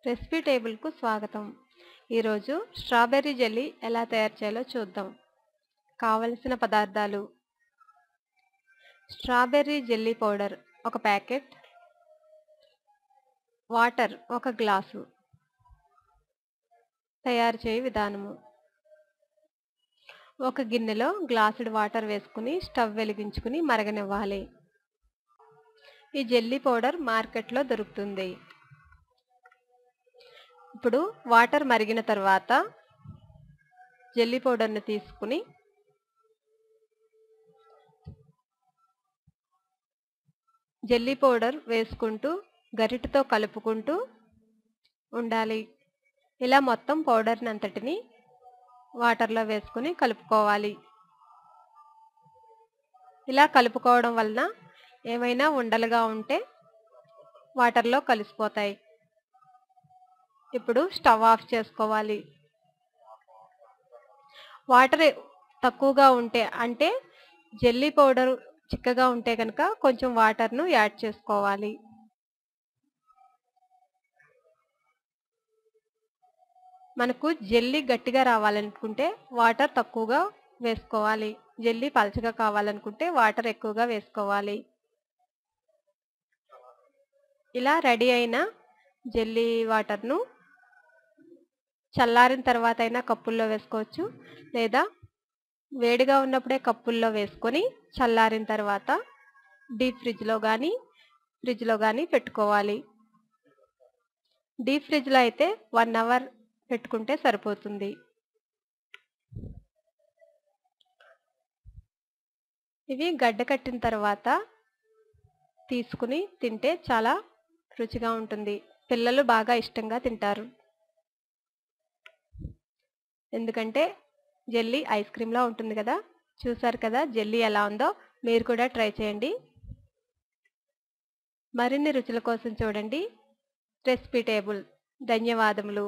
Recipe టేబుల్కు స్వాగతం. ఈరోజు strawberry jelly ఎలా తయారు చేయాలో చూద్దాం. కావలసిన పదార్థాలు: strawberry jelly powder 1 packet, water 1 glass. తయారు చేయ విధానము: ఒక గిన్నెలో గ్లాసుడు వాటర్ వేసుకుని స్టవ్ వెలిగించుకుని మరగనివ్వాలి. ఈ జెల్లీ పౌడర్ మార్కెట్లో దొరుకుతుంది. ఇప్పుడు వాటర్ మరిగిన తర్వాత జెల్లీ పౌడర్ని తీసుకుని జెల్లీ పౌడర్ వేసుకుంటూ గరిటెతో కలుపుకుంటూ ఉండాలి. ఇలా మొత్తం పౌడర్ని అంతటిని వాటర్లో వేసుకుని కలుపుకోవాలి. ఇలా కలుపుకోవడం వలన ఏమైనా ఉండలుగా ఉంటే వాటర్లో కలిసిపోతాయి. ఇప్పుడు స్టవ్ ఆఫ్ చేసుకోవాలి. వాటర్ తక్కువగా ఉంటే అంటే జెల్లీ పౌడర్ చిక్కగా ఉంటే కనుక కొంచెం వాటర్ను యాడ్ చేసుకోవాలి. మనకు జెల్లీ గట్టిగా రావాలనుకుంటే వాటర్ తక్కువగా వేసుకోవాలి. జెల్లీ పలచగా కావాలనుకుంటే వాటర్ ఎక్కువగా వేసుకోవాలి. ఇలా రెడీ అయిన జెల్లీ వాటర్ను చల్లారిన తర్వాత అయినా కప్పుల్లో వేసుకోవచ్చు, లేదా వేడిగా ఉన్నప్పుడే కప్పుల్లో వేసుకొని చల్లారిన తర్వాత డీప్ ఫ్రిడ్జ్లో కానీ పెట్టుకోవాలి. డీప్ ఫ్రిడ్జ్లో అయితే 1 అవర్ పెట్టుకుంటే సరిపోతుంది. ఇవి గడ్డ కట్టిన తర్వాత తీసుకుని తింటే చాలా రుచిగా ఉంటుంది. పిల్లలు బాగా ఇష్టంగా తింటారు. ఎందుకంటే జెల్లీ ఐస్ క్రీమ్లా ఉంటుంది కదా. చూసారు కదా జెల్లీ ఎలా ఉందో. మీరు కూడా ట్రై చేయండి. మరిన్ని రుచుల కోసం చూడండి రెసిపీ టేబుల్. ధన్యవాదములు.